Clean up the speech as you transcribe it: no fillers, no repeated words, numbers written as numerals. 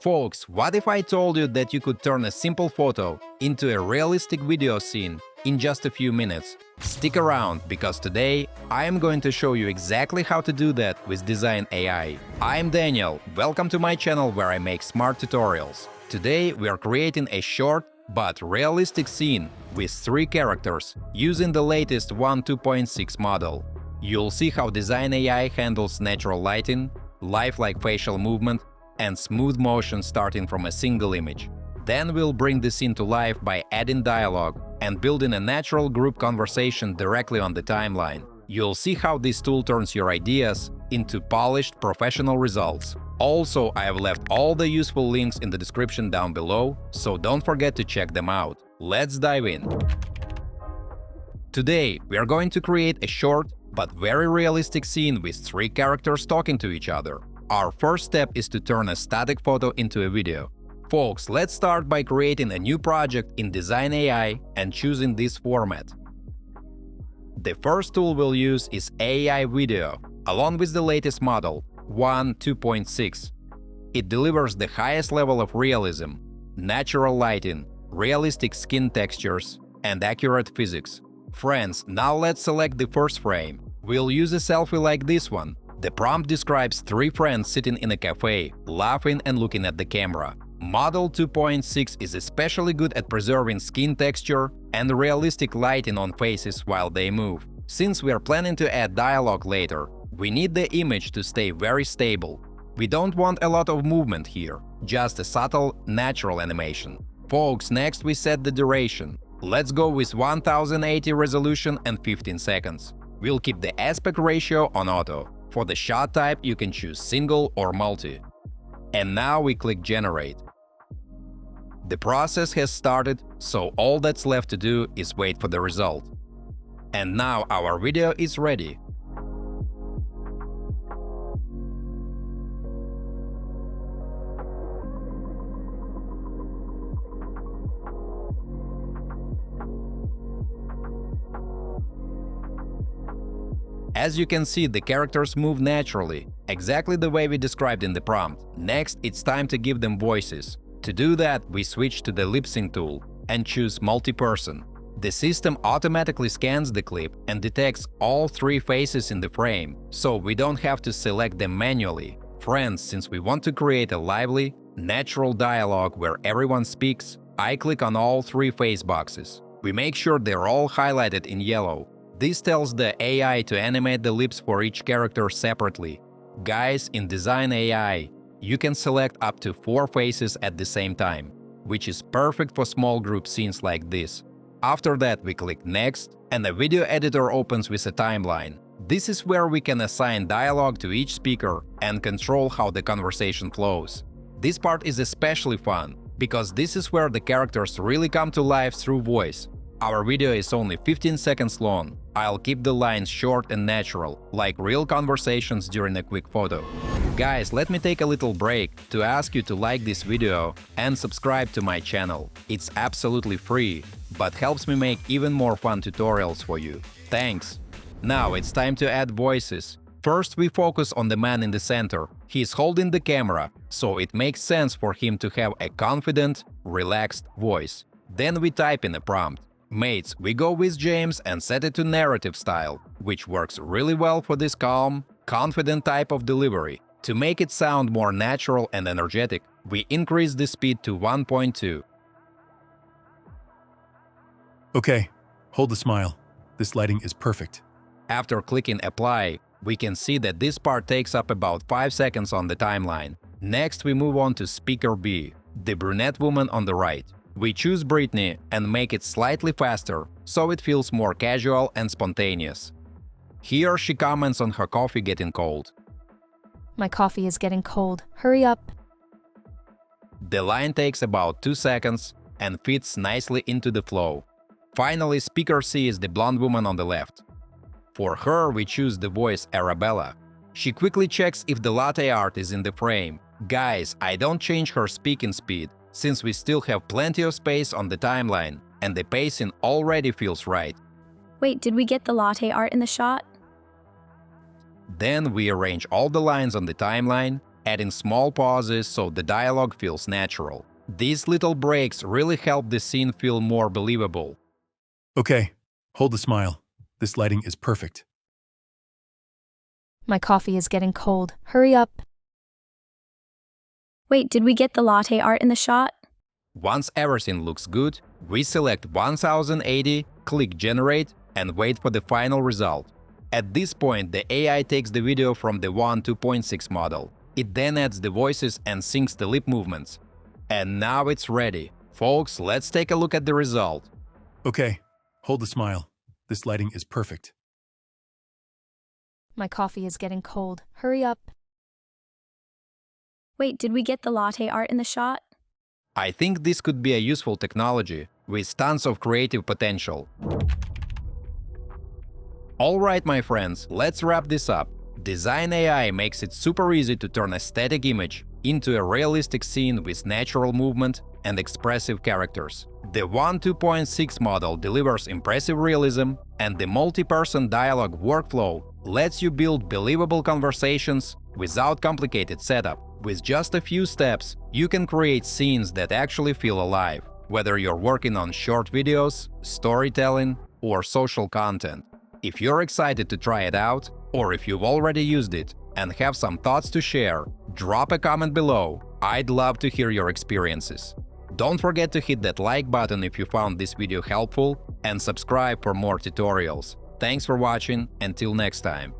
Folks, what if I told you that you could turn a simple photo into a realistic video scene in just a few minutes? Stick around, because today I am going to show you exactly how to do that with Dzine AI. I'm Daniel, welcome to my channel where I make smart tutorials. Today we are creating a short but realistic scene with 3 characters using the latest 1.2.6 model. You'll see how Dzine AI handles natural lighting, lifelike facial movement, and smooth motion starting from a single image. Then we'll bring the scene to life by adding dialogue and building a natural group conversation directly on the timeline. You'll see how this tool turns your ideas into polished, professional results. Also, I have left all the useful links in the description down below, so don't forget to check them out. Let's dive in. Today, we are going to create a short but very realistic scene with 3 characters talking to each other. Our first step is to turn a static photo into a video. Folks, let's start by creating a new project in Dzine AI and choosing this format. The first tool we'll use is AI Video, along with the latest model, 1.2.6. It delivers the highest level of realism, natural lighting, realistic skin textures, and accurate physics. Friends, now let's select the first frame. We'll use a selfie like this one. The prompt describes 3 friends sitting in a cafe, laughing and looking at the camera. Model 2.6 is especially good at preserving skin texture and realistic lighting on faces while they move. Since we are planning to add dialogue later, we need the image to stay very stable. We don't want a lot of movement here, just a subtle, natural animation. Folks, next we set the duration. Let's go with 1080 resolution and 15 seconds. We'll keep the aspect ratio on auto. For the shot type, you can choose single or multi. And now we click Generate. The process has started, so all that's left to do is wait for the result. And now our video is ready. As you can see, the characters move naturally, exactly the way we described in the prompt. Next, it's time to give them voices. To do that, we switch to the lip sync tool and choose multi-person. The system automatically scans the clip and detects all 3 faces in the frame, so we don't have to select them manually. Friends, since we want to create a lively, natural dialogue where everyone speaks, I click on all 3 face boxes. We make sure they're all highlighted in yellow. This tells the AI to animate the lips for each character separately. Guys, in Dzine AI, you can select up to 4 faces at the same time, which is perfect for small group scenes like this. After that, we click Next, and the video editor opens with a timeline. This is where we can assign dialogue to each speaker and control how the conversation flows. This part is especially fun, because this is where the characters really come to life through voice. Our video is only 15 seconds long. I'll keep the lines short and natural, like real conversations during a quick photo. Guys, let me take a little break to ask you to like this video and subscribe to my channel. It's absolutely free, but helps me make even more fun tutorials for you. Thanks! Now it's time to add voices. First, we focus on the man in the center. He's holding the camera, so it makes sense for him to have a confident, relaxed voice. Then we type in a prompt. Mates, we go with James and set it to narrative style, which works really well for this calm, confident type of delivery. To make it sound more natural and energetic, we increase the speed to 1.2. Okay, hold the smile. This lighting is perfect. After clicking Apply, we can see that this part takes up about 5 seconds on the timeline. Next, we move on to Speaker B, the brunette woman on the right. We choose Brittany and make it slightly faster, so it feels more casual and spontaneous. Here she comments on her coffee getting cold. My coffee is getting cold. Hurry up. The line takes about 2 seconds and fits nicely into the flow. Finally, Speaker C is the blonde woman on the left. For her, we choose the voice Arabella. She quickly checks if the latte art is in the frame. Guys, I don't change her speaking speed, since we still have plenty of space on the timeline, and the pacing already feels right. Wait, did we get the latte art in the shot? Then we arrange all the lines on the timeline adding small pauses so the dialogue feels natural. These little breaks really help the scene feel more believable. Okay, hold the smile. This lighting is perfect. My coffee is getting cold. Hurry up. Wait, did we get the latte art in the shot? Once everything looks good, we select 1080, click Generate, and wait for the final result. At this point, the AI takes the video from the 2.6 model. It then adds the voices and syncs the lip movements. And now it's ready. Folks, let's take a look at the result. Okay, hold the smile. This lighting is perfect. My coffee is getting cold. Hurry up. Wait, did we get the latte art in the shot? I think this could be a useful technology with tons of creative potential. Alright, my friends, let's wrap this up. Dzine AI makes it super easy to turn a static image into a realistic scene with natural movement and expressive characters. The 2.6 model delivers impressive realism, and the multi-person dialogue workflow lets you build believable conversations without complicated setup. With just a few steps, you can create scenes that actually feel alive, whether you're working on short videos, storytelling, or social content. If you're excited to try it out, or if you've already used it and have some thoughts to share, drop a comment below. I'd love to hear your experiences. Don't forget to hit that like button if you found this video helpful, and subscribe for more tutorials. Thanks for watching, until next time.